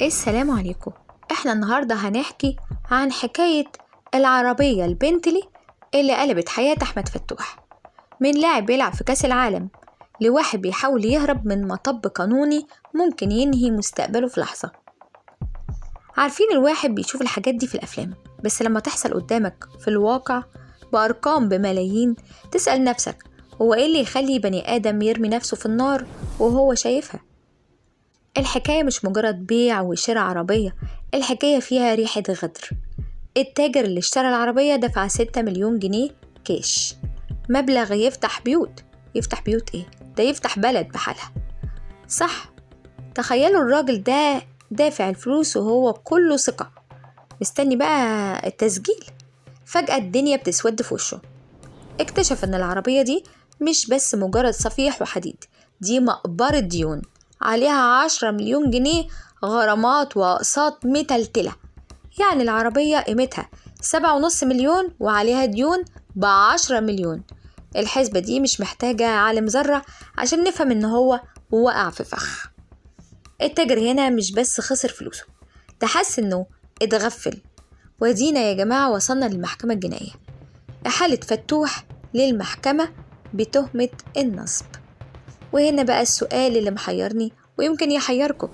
السلام عليكم. احنا النهاردة هنحكي عن حكاية العربية البنتلي اللي قلبت حياة أحمد فتوح، من لاعب بيلعب في كأس العالم لواحد بيحاول يهرب من مطب قانوني ممكن ينهي مستقبله في لحظة. عارفين الواحد بيشوف الحاجات دي في الأفلام، بس لما تحصل قدامك في الواقع بأرقام بملايين تسأل نفسك هو إيه اللي يخلي بني آدم يرمي نفسه في النار وهو شايفها؟ الحكاية مش مجرد بيع وشراء عربية، الحكاية فيها ريحة غدر. التاجر اللي اشترى العربية دفع 6 مليون جنيه كاش، مبلغ يفتح بيوت. يفتح بيوت ايه؟ ده يفتح بلد بحالها. صح، تخيلوا الراجل ده دافع الفلوس وهو كله ثقة مستني بقى التسجيل. فجأة الدنيا بتسود في وشه، اكتشف ان العربية دي مش بس مجرد صفيح وحديد، دي مقبرة ديون عليها 10 مليون جنيه غرامات وأقساط متلتلة. يعني العربية قيمتها 7.5 مليون وعليها ديون ب10 مليون. الحسبة دي مش محتاجة عالم ذرة عشان نفهم ان هو وقع في فخ. التاجر هنا مش بس خسر فلوسه، ده حس انه اتغفل. ودينا يا جماعة وصلنا للمحكمة الجنائية، إحالة فتوح للمحكمة بتهمة النصب. وهنا بقى السؤال اللي محيرني ويمكن يحيركم،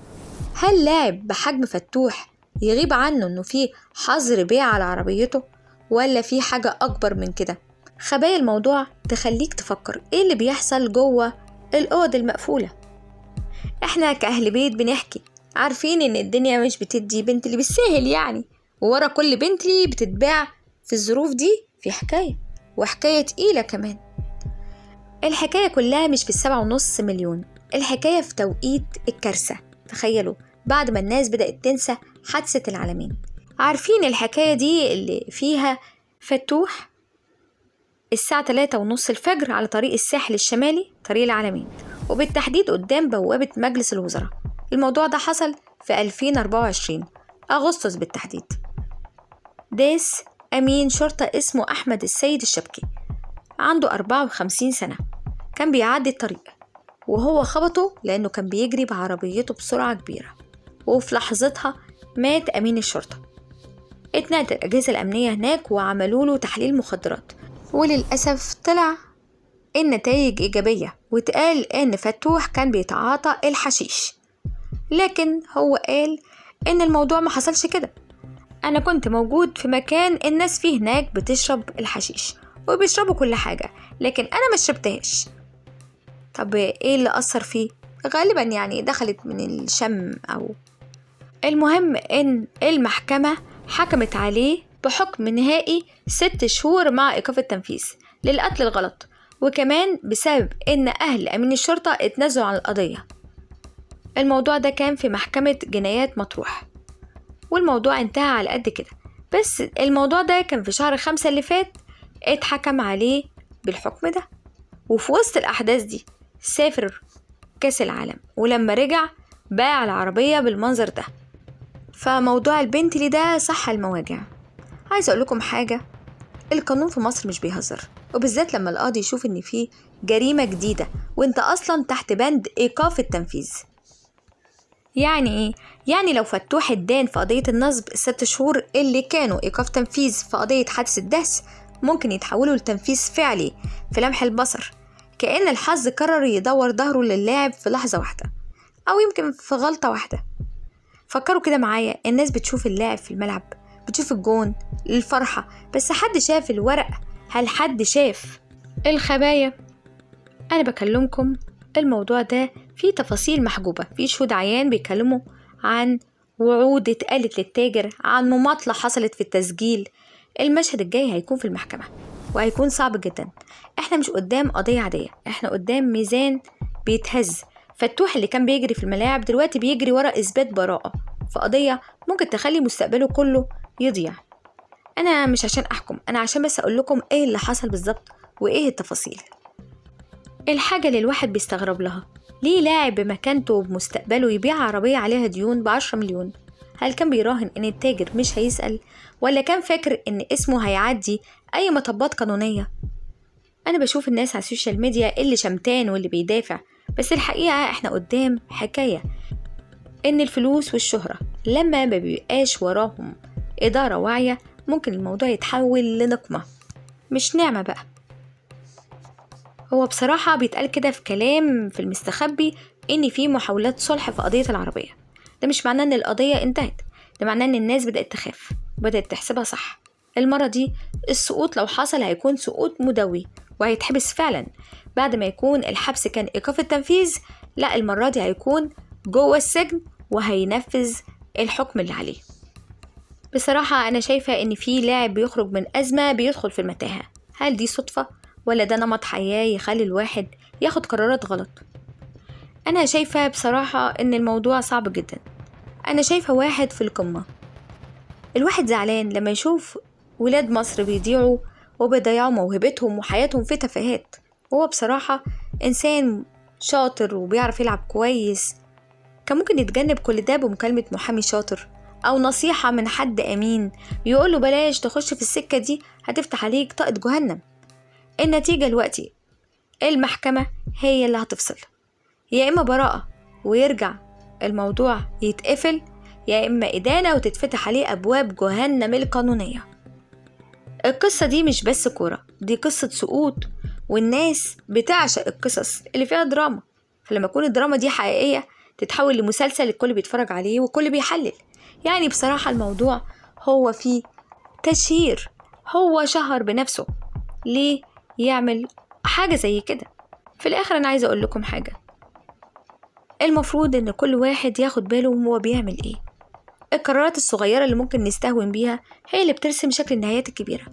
هل لاعب بحجم فتوح يغيب عنه انه في حظر بيع على عربيته، ولا في حاجة اكبر من كده؟ خبايا الموضوع تخليك تفكر ايه اللي بيحصل جوه الاوض المقفولة. احنا كأهل بيت بنحكي، عارفين ان الدنيا مش بتدي بنتلي بالسهل يعني، وورا كل بنتلي بتتباع في الظروف دي في حكاية، وحكاية تقيلة كمان. الحكاية كلها مش في 7.5 مليون، الحكاية في توقيت الكارثة. تخيلوا بعد ما الناس بدأت تنسى حادثة العالمين. عارفين الحكاية دي اللي فيها فتوح الساعة 3:30 الفجر على طريق الساحل الشمالي طريق العالمين، وبالتحديد قدام بوابة مجلس الوزراء. الموضوع ده حصل في 2024 أغسطس بالتحديد. داس أمين شرطة اسمه أحمد السيد الشبكي، عنده 54 سنة، كان بيعدي الطريق وهو خبطه لأنه كان بيجري بعربيته بسرعة كبيرة، وفي لحظتها مات أمين الشرطة. اتنقلت الأجهزة الأمنية هناك وعملوا له تحليل مخدرات، وللأسف طلع النتائج إيجابية، واتقال إن فتوح كان بيتعاطى الحشيش. لكن هو قال إن الموضوع ما حصلش كده، أنا كنت موجود في مكان الناس فيه هناك بتشرب الحشيش وبيشربوا كل حاجة، لكن أنا ما شربتهاش. طب إيه اللي أثر فيه؟ غالبا يعني دخلت من الشم أو المهم إن المحكمة حكمت عليه بحكم نهائي 6 شهور مع إيقاف التنفيذ للقتل الغلط، وكمان بسبب إن أهل أمين الشرطة اتنازلوا عن القضية. الموضوع ده كان في محكمة جنايات مطروح، والموضوع انتهى على قد كده. بس الموضوع ده كان في شهر 5 اللي فات اتحكم عليه بالحكم ده، وفي وسط الأحداث دي سافر كأس العالم، ولما رجع باع العربية بالمنظر ده. فموضوع البنتلي ده صح المواجع. عايز أقول لكم حاجة، القانون في مصر مش بيهزر، وبالذات لما القاضي يشوف إن فيه جريمة جديدة وإنت أصلا تحت بند إيقاف التنفيذ. يعني إيه؟ يعني لو فتوح الدان في قضية النصب 6 شهور اللي كانوا إيقاف تنفيذ في قضية حادث الدهس ممكن يتحولوا لتنفيذ فعلي في لمح البصر، كأن الحظ قرر يدور ظهره للاعب في لحظة واحدة، أو يمكن في غلطة واحدة. فكروا كده معايا، الناس بتشوف اللاعب في الملعب، بتشوف الجون الفرحة، بس حد شاف الورق؟ هل حد شاف الخبايا؟ أنا بكلمكم الموضوع ده فيه تفاصيل محجوبة، فيه شهود عيان بيكلموا عن وعود اتقالت للتاجر، عن مماطلة حصلت في التسجيل. المشهد الجاي هيكون في المحكمة وهيكون صعب جدا. احنا مش قدام قضية عادية، احنا قدام ميزان بيتهز. فتوح اللي كان بيجري في الملاعب دلوقتي بيجري ورا إثبات براءة في قضية ممكن تخلي مستقبله كله يضيع. أنا مش عشان أحكم، أنا عشان بس أقول لكم إيه اللي حصل بالظبط وإيه التفاصيل. الحاجة اللي الواحد بيستغرب لها، ليه لاعب بمكانته وبمستقبله يبيع عربية عليها ديون ب10 مليون؟ هل كان بيراهن إن التاجر مش هيسأل، ولا كان فاكر إن اسمه هيعدي أي مطبات قانونية؟ أنا بشوف الناس على السوشيال ميديا اللي شمتان واللي بيدافع، بس الحقيقة إحنا قدام حكاية إن الفلوس والشهرة لما ما بيبقاش وراهم إدارة واعية ممكن الموضوع يتحول لنقمة مش نعمة بقى. هو بصراحة بيتقال كده في كلام في المستخبي إن في محاولات صلح في قضية العربية. ده مش معناه إن القضية انتهت، ده معناه إن الناس بدأت تخاف، بدأت تحسبها صح. المرة دي السقوط لو حصل هيكون سقوط مدوي وهيتحبس فعلا، بعد ما يكون الحبس كان إيقاف التنفيذ. لا، المرة دي هيكون جوه السجن وهينفذ الحكم اللي عليه. بصراحة أنا شايفة إن في لاعب بيخرج من أزمة بيدخل في المتاهة. هل دي صدفة ولا ده نمط حياة يخلي الواحد ياخد قرارات غلط؟ أنا شايفة بصراحة إن الموضوع صعب جدا. أنا شايفة واحد في القمة، الواحد زعلان لما يشوف ولاد مصر بيضيعوا وبيضيعوا موهبتهم وحياتهم في تفاهات. هو بصراحة إنسان شاطر وبيعرف يلعب كويس، كان ممكن يتجنب كل ده بمكالمة محامي شاطر أو نصيحة من حد أمين يقوله بلاش تخش في السكة دي هتفتح عليك طاقة جهنم. النتيجة دلوقتي المحكمة هي اللي هتفصل، يا إما براءة ويرجع الموضوع يتقفل، يا إما إدانة وتتفتح عليه أبواب جهنم القانونية. القصة دي مش بس كورة، دي قصة سقوط، والناس بتعشق القصص اللي فيها دراما. فلما يكون الدراما دي حقيقية تتحول لمسلسل الكل بيتفرج عليه والكل بيحلل. يعني بصراحة الموضوع هو فيه تشهير، هو شهر بنفسه ليه يعمل حاجة زي كده. في الآخر أنا عايزة أقول لكم حاجة، المفروض إن كل واحد ياخد باله هو بيعمل إيه. القرارات الصغيرة اللي ممكن نستهون بيها هي اللي بترسم شكل النهايات الكبيرة.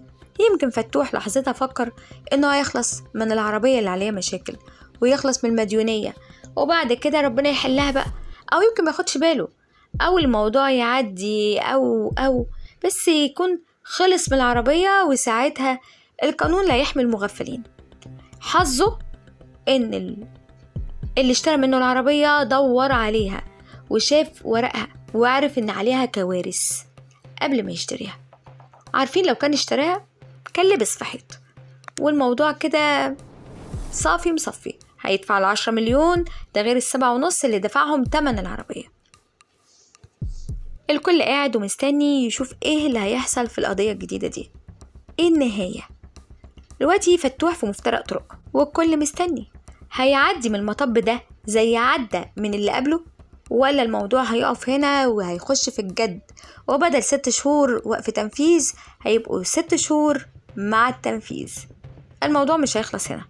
يمكن فتوح لحظتها فكر إنه هيخلص من العربية اللي عليها مشاكل ويخلص من المديونية وبعد كده ربنا يحلها بقى، أو يمكن ما ياخدش باله أو الموضوع يعدي أو بس يكون خلص من العربية، وساعتها القانون لا يحمي المغفلين. حظه إن اللي اشترى منه العربية دور عليها وشاف ورقها وعرف إن عليها كوارث قبل ما يشتريها. عارفين لو كان اشتراها كان لبس في حيط والموضوع كده صافي مصفي، هيدفع 10 مليون، ده غير 7.5 اللي دفعهم تمن العربية. الكل قاعد ومستني يشوف ايه اللي هيحصل في القضية الجديدة دي، ايه النهاية. دلوقتي فتوح في مفترق طرق والكل مستني هيعدي من المطب ده زي عدى من اللي قبله، ولا الموضوع هيقف هنا وهيخش في الجد، وبدل 6 شهور وقف تنفيذ هيبقوا 6 شهور مع التنفيذ. الموضوع مش هيخلص هنا،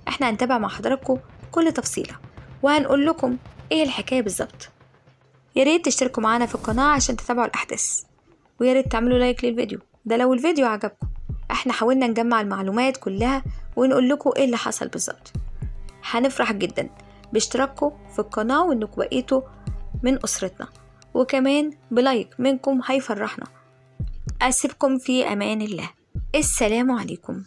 احنا هنتابع مع حضراتكم كل تفصيلة وهنقول لكم ايه الحكاية بالظبط. يا ريت تشتركوا معانا في القناة عشان تتابعوا الأحداث، ويا ريت تعملوا لايك للفيديو ده لو الفيديو عجبكم. احنا حاولنا نجمع المعلومات كلها ونقول لكم ايه اللي حصل بالظبط. هنفرح جدا باشتراككم في القناة وانكم بقيتوا من أسرتنا، وكمان بلايك منكم هيفرحنا. أسيبكم في أمان الله، السلام عليكم.